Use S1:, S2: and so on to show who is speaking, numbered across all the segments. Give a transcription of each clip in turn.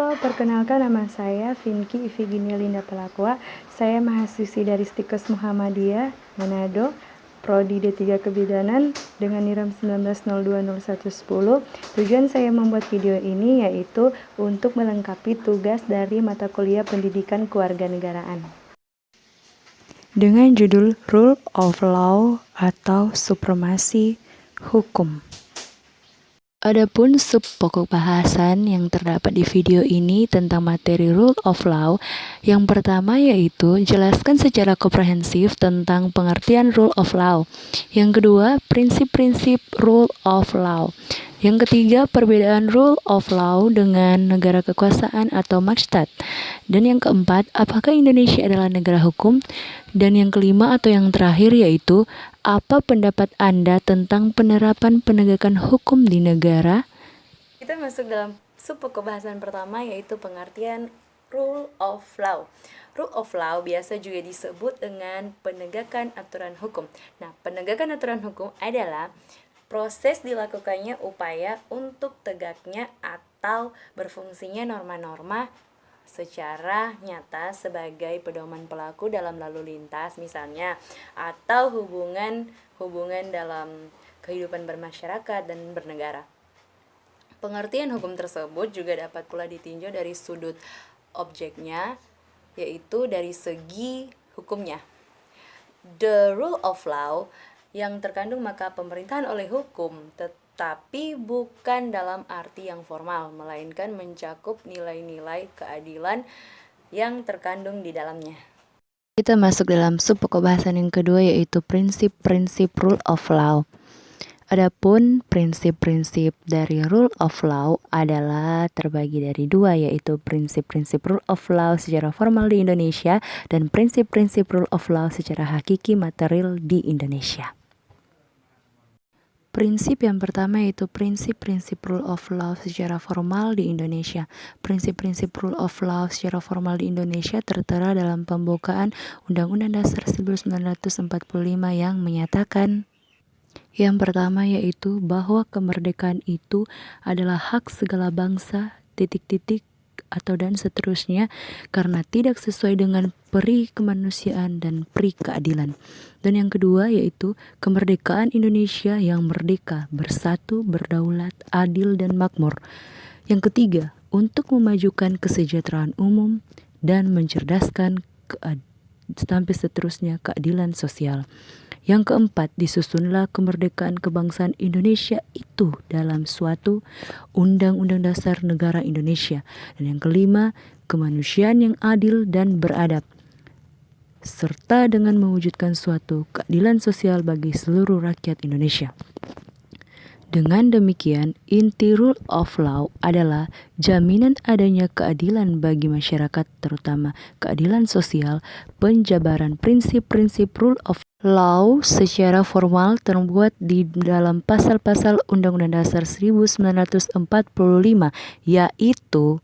S1: Halo, perkenalkan nama saya Vinky Ifiginia Linda Pelakwa. Saya mahasiswi dari Stikes Muhammadiyah, Manado, Prodi D3 Kebidanan dengan NIRAM 19020110. Tujuan saya membuat video ini yaitu untuk melengkapi tugas dari mata kuliah Pendidikan Kewarganegaraan dengan judul Rule of Law atau Supremasi Hukum. Adapun sub pokok bahasan yang terdapat di video ini tentang materi Rule of Law, yang pertama yaitu jelaskan secara komprehensif tentang pengertian Rule of Law. Yang kedua, prinsip-prinsip Rule of Law. Yang ketiga, perbedaan Rule of Law dengan negara kekuasaan atau Makstat. Dan yang keempat, apakah Indonesia adalah negara hukum? Dan yang kelima atau yang terakhir yaitu, apa pendapat Anda tentang penerapan penegakan hukum di negara? Kita masuk dalam sub pokok bahasan pertama yaitu pengertian Rule of Law. Rule of Law biasa juga disebut dengan penegakan aturan hukum. Nah, penegakan aturan hukum adalah proses dilakukannya upaya untuk tegaknya atau berfungsinya norma-norma secara nyata sebagai pedoman pelaku dalam lalu lintas misalnya, atau hubungan dalam kehidupan bermasyarakat dan bernegara. Pengertian hukum tersebut juga dapat pula ditinjau dari sudut objeknya, yaitu dari segi hukumnya. The rule of law yang terkandung maka pemerintahan oleh hukum, tetapi bukan dalam arti yang formal, melainkan mencakup nilai-nilai keadilan yang terkandung di dalamnya. Kita masuk dalam sub pokok bahasan yang kedua yaitu prinsip-prinsip Rule of Law. Adapun prinsip-prinsip dari Rule of Law adalah terbagi dari dua, yaitu prinsip-prinsip Rule of Law secara formal di Indonesia dan prinsip-prinsip Rule of Law secara hakiki material di Indonesia. Prinsip yang pertama yaitu prinsip-prinsip Rule of Law secara formal di Indonesia. Prinsip-prinsip Rule of Law secara formal di Indonesia tertera dalam pembukaan Undang-Undang Dasar 1945 yang menyatakan yang pertama yaitu bahwa kemerdekaan itu adalah hak segala bangsa, atau dan seterusnya, karena tidak sesuai dengan peri kemanusiaan dan peri keadilan. Dan yang kedua yaitu kemerdekaan Indonesia yang merdeka, bersatu, berdaulat, adil dan makmur. Yang ketiga, untuk memajukan kesejahteraan umum dan mencerdaskan sampai seterusnya keadilan sosial. Yang keempat, disusunlah kemerdekaan kebangsaan Indonesia itu dalam suatu Undang-Undang Dasar Negara Indonesia. Dan yang kelima, kemanusiaan yang adil dan beradab, serta dengan mewujudkan suatu keadilan sosial bagi seluruh rakyat Indonesia. Dengan demikian, inti Rule of Law adalah jaminan adanya keadilan bagi masyarakat, terutama keadilan sosial. Penjabaran prinsip-prinsip Rule of Law secara formal terbuat di dalam pasal-pasal Undang-Undang Dasar 1945, yaitu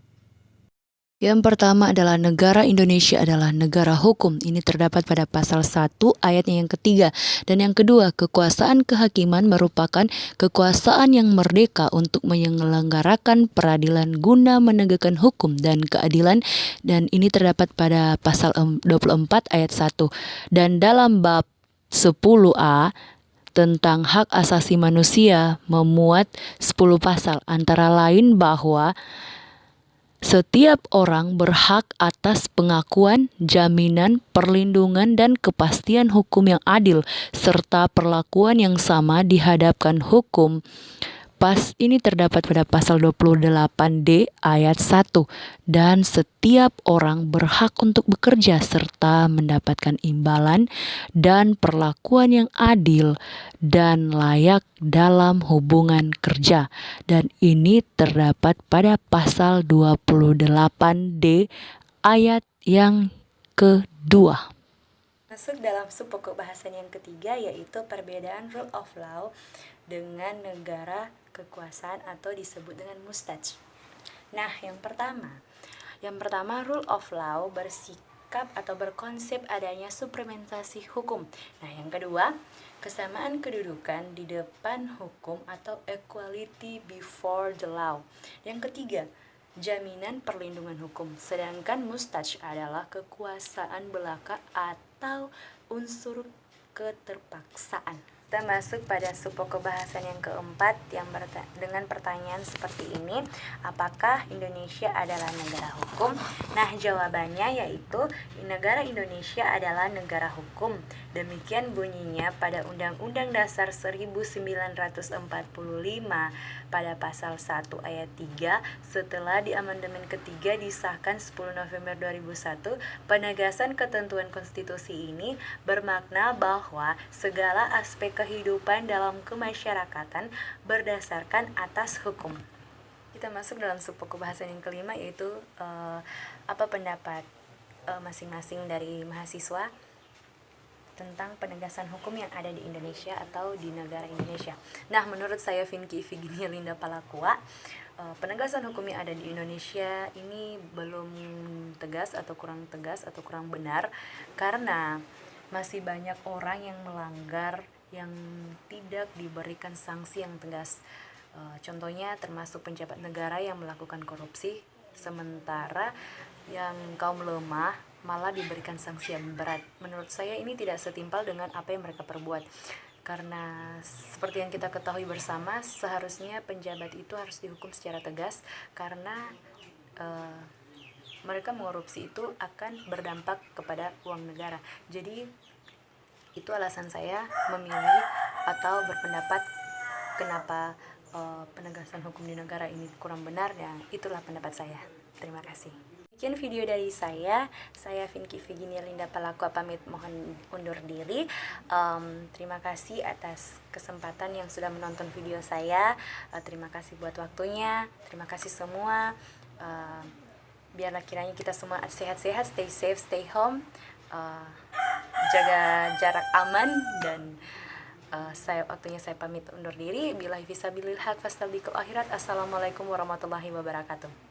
S1: yang pertama adalah negara Indonesia adalah negara hukum. Ini terdapat pada pasal 1 ayatnya yang ketiga. Dan yang kedua, kekuasaan kehakiman merupakan kekuasaan yang merdeka untuk menyelenggarakan peradilan guna menegakkan hukum dan keadilan. Dan ini terdapat pada pasal 24 ayat 1. Dan dalam bab 10A tentang hak asasi manusia memuat 10 pasal, antara lain bahwa setiap orang berhak atas pengakuan, jaminan, perlindungan, dan kepastian hukum yang adil, serta perlakuan yang sama di hadapan hukum. Ini terdapat pada pasal 28D ayat 1. Dan setiap orang berhak untuk bekerja serta mendapatkan imbalan dan perlakuan yang adil dan layak dalam hubungan kerja. Dan ini terdapat pada pasal 28D ayat yang kedua. Masuk dalam sub pokok bahasan yang ketiga yaitu perbedaan Rule of Law dengan negara kekuasaan atau disebut dengan mustaj. Nah, yang pertama Rule of Law bersikap atau berkonsep adanya supremasi hukum. Nah, yang kedua, kesamaan kedudukan di depan hukum atau equality before the law. Yang ketiga,
S2: jaminan perlindungan hukum, sedangkan mustaj adalah kekuasaan belaka atau unsur keterpaksaan. Kita masuk pada subpokok bahasan yang keempat yang dengan pertanyaan seperti ini, apakah Indonesia adalah negara hukum? Nah, jawabannya yaitu negara Indonesia adalah negara hukum. Demikian bunyinya pada Undang-Undang Dasar 1945 pada pasal 1 ayat 3 setelah di amandemen ketiga disahkan 10 November 2001. Penegasan ketentuan konstitusi ini bermakna bahwa segala aspek kehidupan dalam kemasyarakatan berdasarkan atas hukum. Kita masuk dalam subpokok bahasan yang kelima, yaitu apa pendapat masing-masing dari mahasiswa tentang penegasan hukum yang ada di Indonesia atau di negara Indonesia. Nah, menurut saya Vinky Ifiginia Linda Palakua, penegasan hukum yang ada di Indonesia ini belum tegas atau kurang benar, karena masih banyak orang yang melanggar yang tidak diberikan sanksi yang tegas. Contohnya termasuk pejabat negara yang melakukan korupsi, sementara yang kaum lemah malah diberikan sanksi yang berat. Menurut saya ini tidak setimpal dengan apa yang mereka perbuat. Karena seperti yang kita ketahui bersama, seharusnya penjabat itu harus dihukum secara tegas, karena mereka mengkorupsi itu akan berdampak kepada uang negara. Jadi itu alasan saya memilih atau berpendapat kenapa penegasan hukum di negara ini kurang benar, dan itulah pendapat saya. Terima kasih. Sekian video dari saya Vinky Ifiginia Linda Palakua pamit mohon undur diri. Terima kasih atas kesempatan yang sudah menonton video saya. Terima kasih buat waktunya. Terima kasih semua. Biarlah kiranya kita semua sehat-sehat, stay safe, stay home, jaga jarak aman, dan waktunya saya pamit undur diri. Billahi fisabilil haq, fastabikul akhirat. Assalamualaikum warahmatullahi wabarakatuh.